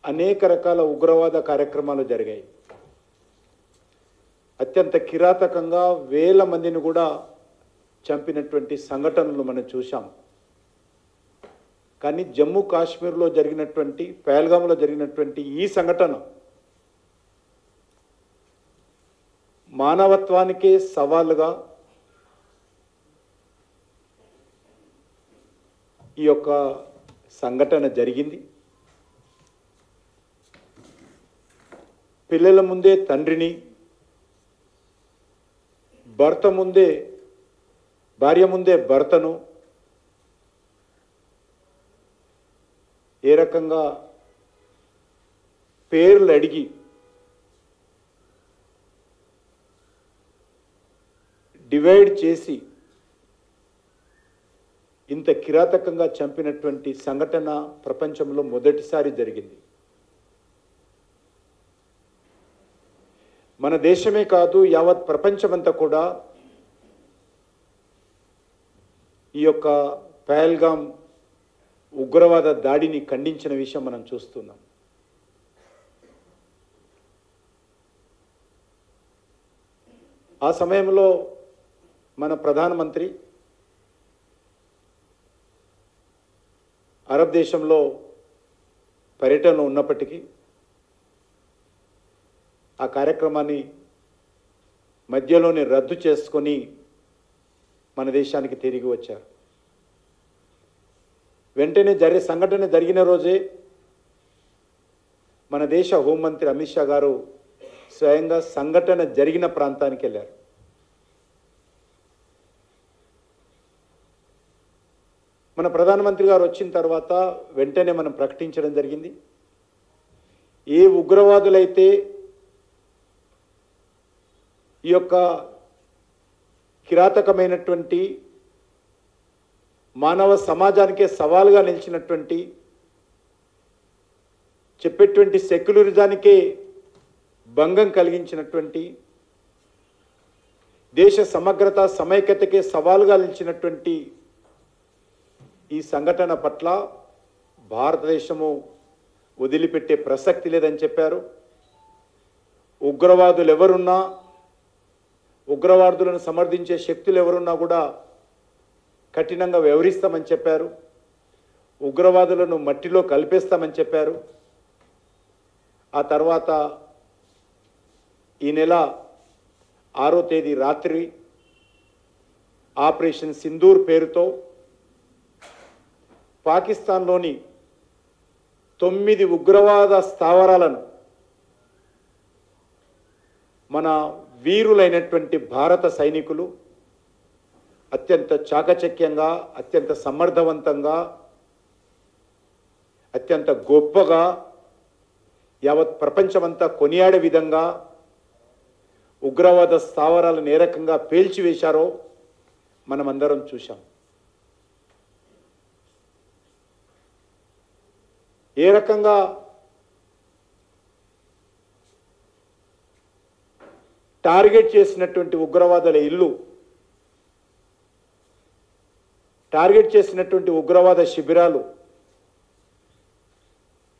అనేక రకాల ఉగ్రవాద కార్యక్రమాలు జరిగాయి. అత్యంత కిరాతకంగా వేల మందిని కూడా చంపినటువంటి సంఘటనలు మనం చూశాం. కానీ జమ్మూ కాశ్మీర్లో జరిగినటువంటి, పహల్గామ్లో జరిగినటువంటి ఈ సంఘటన మానవత్వానికే సవాలుగా ఈ యొక్క సంఘటన జరిగింది. పిల్లల ముందే తండ్రిని, భార్య ముందే భర్తను ఏ రకంగా పేర్లు అడిగి డివైడ్ చేసి ఇంత కిరాతకంగా చంపినటువంటి సంఘటన ప్రపంచంలో మొదటిసారి జరిగింది. మన దేశమే కాదు, యావత్ ప్రపంచమంతా కూడా ఈ యొక్క పహల్గామ్ ఉగ్రవాద దాడిని ఖండించిన విషయం మనం చూస్తున్నాం. ఆ సమయంలో మన ప్రధానమంత్రి అరబ్ దేశంలో పర్యటనలో ఉన్నప్పటికీ ఆ కార్యక్రమాన్ని మధ్యలోనే రద్దు చేసుకొని మన దేశానికి తిరిగి వచ్చారు. వెంటనే సంఘటన జరిగిన రోజే మన దేశ హోంమంత్రి అమిత్ షా గారు స్వయంగా సంఘటన జరిగిన ప్రాంతానికి వెళ్ళారు. మన ప్రధానమంత్రి గారు వచ్చిన తర్వాత వెంటనే మనం ప్రకటించడం జరిగింది. ఏ ఉగ్రవాదులైతే ఈ యొక్క కిరాతకమైనటువంటి మానవ సమాజానికే సవాలుగా నిలిచినటువంటి, చెప్పేటువంటి సెక్యులరిజానికే భంగం కలిగించినటువంటి, దేశ సమగ్రత సమైక్యతకే సవాలుగా నిలిచినటువంటి ఈ సంఘటన పట్ల భారతదేశము వదిలిపెట్టే ప్రసక్తి లేదని చెప్పారు. ఉగ్రవాదులు ఎవరున్నా, ఉగ్రవాదులను సమర్థించే శక్తులు ఎవరున్నా కూడా కఠినంగా వ్యవహరిస్తామని చెప్పారు. ఉగ్రవాదులను మట్టిలో కలిపేస్తామని చెప్పారు. ఆ తర్వాత ఈ నెల 6వ తేదీ రాత్రి ఆపరేషన్ సింధూర్ పేరుతో పాకిస్తాన్లోని 9 ఉగ్రవాద స్థావరాలను మన వీరులైనటువంటి భారత సైనికులు అత్యంత చాకచక్యంగా, అత్యంత సమర్థవంతంగా, అత్యంత గొప్పగా యావత్ ప్రపంచమంతా కొనియాడే విధంగా ఉగ్రవాద స్థావరాలను ఏ రకంగా పేల్చివేశారో మనమందరం చూశాం. ఏ రకంగా టార్గెట్ చేసినటువంటి ఉగ్రవాదుల ఇల్లు, టార్గెట్ చేసినటువంటి ఉగ్రవాద శిబిరాలు,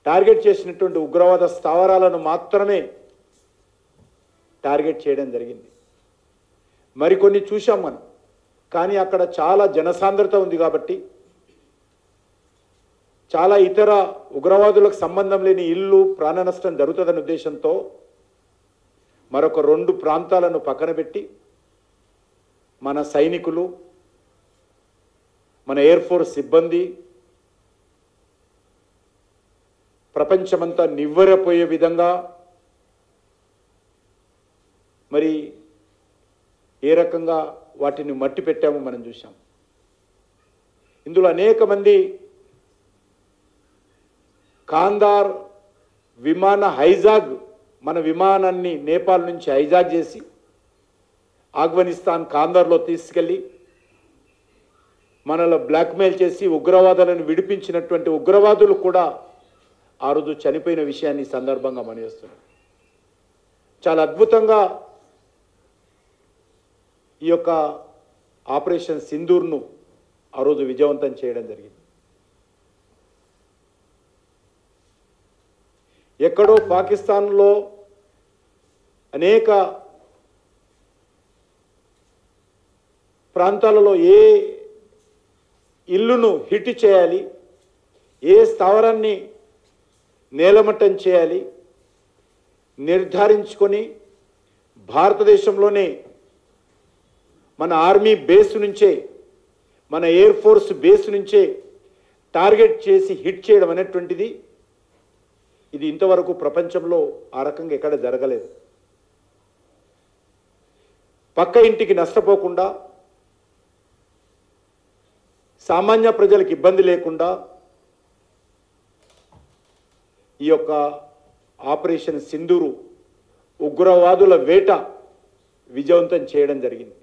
టార్గెట్ చేసినటువంటి ఉగ్రవాద స్థావరాలను మాత్రమే టార్గెట్ చేయడం జరిగింది. మరికొన్ని చూశాం మనం. కానీ అక్కడ చాలా జనసాంద్రత ఉంది కాబట్టి, చాలా ఇతర ఉగ్రవాదులకు సంబంధం లేని ఇల్లు, ప్రాణ నష్టం జరుగుతుందనే ఉద్దేశంతో మరొక 2 ప్రాంతాలను పక్కన పెట్టి మన సైనికులు, మన ఎయిర్ ఫోర్స్ సిబ్బంది ప్రపంచమంతా నివ్వెరపోయే విధంగా మరి ఏ రకంగా వాటిని మట్టి పెట్టామో మనం చూసాం. ఇందులో అనేక మంది కాందార్ విమాన హైజాగ్, మన విమానాన్ని నేపాల్ నుంచి హైజాగ్ చేసి ఆఫ్ఘనిస్తాన్ కాందార్లో తీసుకెళ్ళి మనలో బ్లాక్మెయిల్ చేసి ఉగ్రవాదులను విడిపించినటువంటి ఉగ్రవాదులు కూడా ఆ రోజు చనిపోయిన విషయాన్ని సందర్భంగా మనవేస్తున్నాం. చాలా అద్భుతంగా ఈ యొక్క ఆపరేషన్ సింధూర్ను ఆ రోజు విజయవంతం చేయడం జరిగింది. ఎక్కడో పాకిస్తాన్లో అనేక ప్రాంతాలలో ఏ ఇల్లును హిట్ చేయాలి, ఏ స్థావరాన్ని నేలమట్టం చేయాలి నిర్ధారించుకొని భారతదేశంలోనే మన ఆర్మీ బేస్ నుంచే, మన ఎయిర్ ఫోర్స్ బేస్ నుంచే టార్గెట్ చేసి హిట్ చేయడం అనేటువంటిది ఇది ఇంతవరకు ప్రపంచంలో ఆ రకంగా ఎక్కడ జరగలేదు. పక్క ఇంటికి నష్టపోకుండా, సామాన్య ప్రజలకు ఇబ్బంది లేకుండా ఈ యొక్క ఆపరేషన్ సింధూరు ఉగ్రవాదుల వేట విజయవంతం చేయడం జరిగింది.